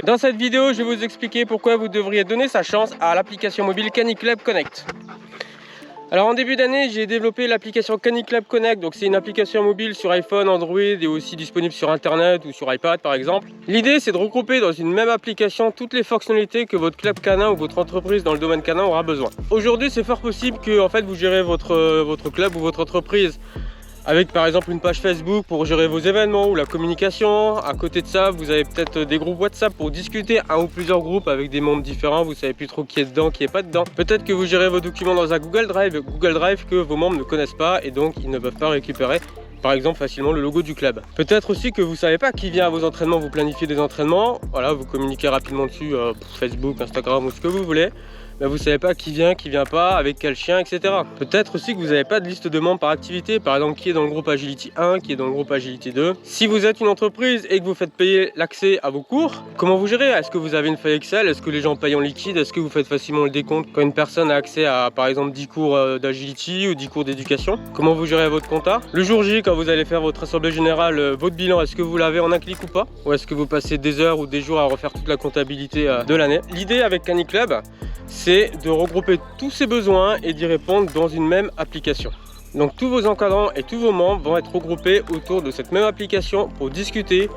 Dans cette vidéo, je vais vous expliquer pourquoi vous devriez donner sa chance à l'application mobile Caniclub Connect. Alors en début d'année, j'ai développé l'application Caniclub Connect. Donc c'est une application mobile sur iPhone, Android et aussi disponible sur Internet ou sur iPad par exemple. L'idée, c'est de regrouper dans une même application toutes les fonctionnalités que votre club canin ou votre entreprise dans le domaine canin aura besoin. Aujourd'hui, c'est fort possible que en fait, vous gérez votre club ou votre entreprise avec par exemple une page Facebook pour gérer vos événements ou la communication. À côté de ça, vous avez peut-être des groupes WhatsApp pour discuter, un ou plusieurs groupes avec des membres différents. Vous savez plus trop qui est dedans, qui est pas dedans. Peut-être que vous gérez vos documents dans un Google Drive que vos membres ne connaissent pas et donc ils ne peuvent pas récupérer par exemple facilement le logo du club. Peut-être aussi que vous savez pas qui vient à vos entraînements, vous planifiez des entraînements, voilà, vous communiquez rapidement dessus Facebook, Instagram ou ce que vous voulez. Mais vous savez pas qui vient pas, avec quel chien, etc. Peut-être aussi que vous n'avez pas de liste de membres par activité, par exemple qui est dans le groupe Agility 1, qui est dans le groupe Agility 2. Si vous êtes une entreprise et que vous faites payer l'accès à vos cours, comment vous gérez? Est-ce que vous avez une feuille Excel? Est-ce que les gens payent en liquide? Est-ce que vous faites facilement le décompte quand une personne a accès à par exemple 10 cours d'Agility ou 10 cours d'éducation? Comment vous gérez votre compta? Le jour J, quand vous allez faire votre assemblée générale, votre bilan, est-ce que vous l'avez en un clic ou pas? Ou est-ce que vous passez des heures ou des jours à refaire toute la comptabilité de l'année? L'idée avec Caniclub, c'est de regrouper tous ces besoins et d'y répondre dans une même application. Donc tous vos encadrants et tous vos membres vont être regroupés autour de cette même application pour discuter,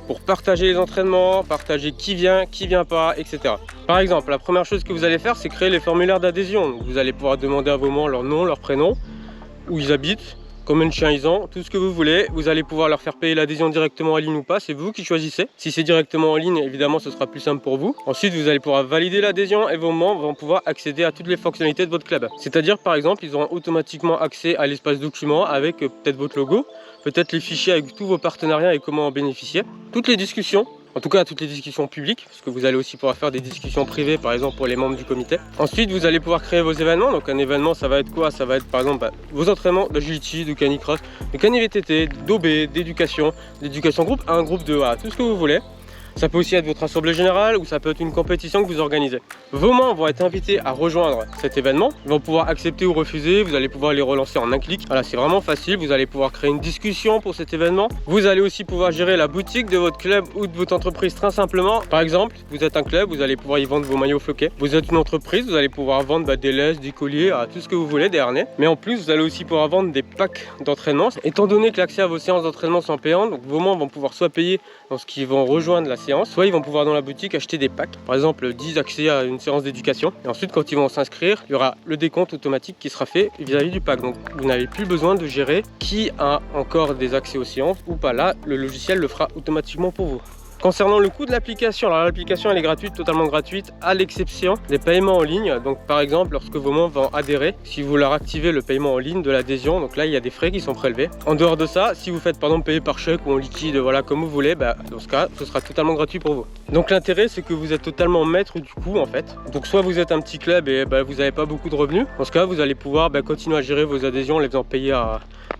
pour partager les entraînements, partager qui vient pas, etc. Par exemple, la première chose que vous allez faire, c'est créer les formulaires d'adhésion. Vous allez pouvoir demander à vos membres leur nom, leur prénom, où ils habitent, combien de chiens ils ont, tout ce que vous voulez. Vous allez pouvoir leur faire payer l'adhésion directement en ligne ou pas, c'est vous qui choisissez. Si c'est directement en ligne, évidemment, ce sera plus simple pour vous. Ensuite, vous allez pouvoir valider l'adhésion et vos membres vont pouvoir accéder à toutes les fonctionnalités de votre club. C'est-à-dire, par exemple, ils auront automatiquement accès à l'espace document avec peut-être votre logo, peut-être les fichiers avec tous vos partenariats et comment en bénéficier. Toutes les discussions. En tout cas, toutes les discussions publiques, parce que vous allez aussi pouvoir faire des discussions privées, par exemple pour les membres du comité. Ensuite, vous allez pouvoir créer vos événements. Donc un événement, ça va être quoi? Ça va être par exemple vos entraînements d'agility, de canicross, de cani-VTT, d'OB, d'éducation groupe, un groupe de A, tout ce que vous voulez. Ça peut aussi être votre assemblée générale ou ça peut être une compétition que vous organisez. Vos membres vont être invités à rejoindre cet événement. Ils vont pouvoir accepter ou refuser. Vous allez pouvoir les relancer en un clic. Voilà, c'est vraiment facile. Vous allez pouvoir créer une discussion pour cet événement. Vous allez aussi pouvoir gérer la boutique de votre club ou de votre entreprise très simplement. Par exemple, vous êtes un club, vous allez pouvoir y vendre vos maillots floqués. Vous êtes une entreprise, vous allez pouvoir vendre des laisses, des colliers, tout ce que vous voulez, des harnais. Mais en plus, vous allez aussi pouvoir vendre des packs d'entraînement. Étant donné que l'accès à vos séances d'entraînement sont payantes, donc vos membres vont pouvoir soit payer dans ce qu'ils vont rejoindre la séance, soit ils vont pouvoir dans la boutique acheter des packs, par exemple 10 accès à une séance d'éducation, et ensuite quand ils vont s'inscrire, il y aura le décompte automatique qui sera fait vis-à-vis du pack. Donc vous n'avez plus besoin de gérer qui a encore des accès aux séances ou pas. Là, le logiciel le fera automatiquement pour vous. Concernant le coût de l'application, alors l'application elle est gratuite, totalement gratuite, à l'exception des paiements en ligne. Donc par exemple, lorsque vos membres vont adhérer, si vous leur activez le paiement en ligne de l'adhésion, donc là il y a des frais qui sont prélevés. En dehors de ça, si vous faites par exemple payer par chèque ou en liquide, voilà comme vous voulez, dans ce cas, ce sera totalement gratuit pour vous. Donc l'intérêt c'est que vous êtes totalement maître du coût en fait. Donc soit vous êtes un petit club et vous n'avez pas beaucoup de revenus, dans ce cas vous allez pouvoir continuer à gérer vos adhésions en les faisant payer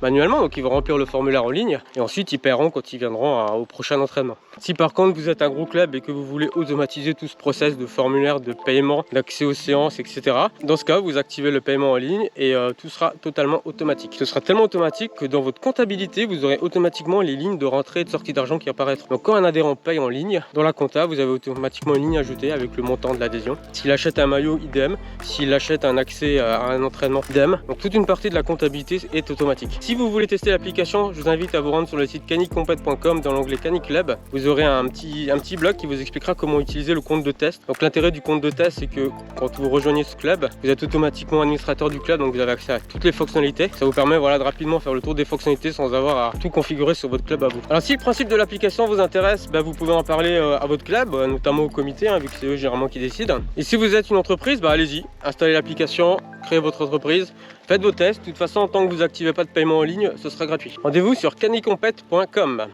manuellement, donc ils vont remplir le formulaire en ligne et ensuite ils paieront quand ils viendront au prochain entraînement. Si par contre vous êtes un gros club et que vous voulez automatiser tout ce process de formulaire, de paiement, d'accès aux séances, etc. Dans ce cas, vous activez le paiement en ligne et tout sera totalement automatique. Ce sera tellement automatique que dans votre comptabilité, vous aurez automatiquement les lignes de rentrée et de sortie d'argent qui apparaîtront. Donc quand un adhérent paye en ligne, dans la compta, vous avez automatiquement une ligne ajoutée avec le montant de l'adhésion. S'il achète un maillot, idem. S'il achète un accès à un entraînement, idem. Donc toute une partie de la comptabilité est automatique. Si vous voulez tester l'application, je vous invite à vous rendre sur le site canicompet.com dans l'onglet Caniclub. Vous aurez un petit blog qui vous expliquera comment utiliser le compte de test. Donc l'intérêt du compte de test, c'est que quand vous rejoignez ce club, vous êtes automatiquement administrateur du club, donc vous avez accès à toutes les fonctionnalités. Ça vous permet de rapidement faire le tour des fonctionnalités sans avoir à tout configurer sur votre club à vous. Alors si le principe de l'application vous intéresse, vous pouvez en parler à votre club, notamment au comité, vu que c'est eux généralement qui décident. Et si vous êtes une entreprise, allez-y, installez l'application, créez votre entreprise, faites vos tests. De toute façon, tant que vous n'activez pas de paiement en ligne, ce sera gratuit. Rendez-vous sur canicompet.com.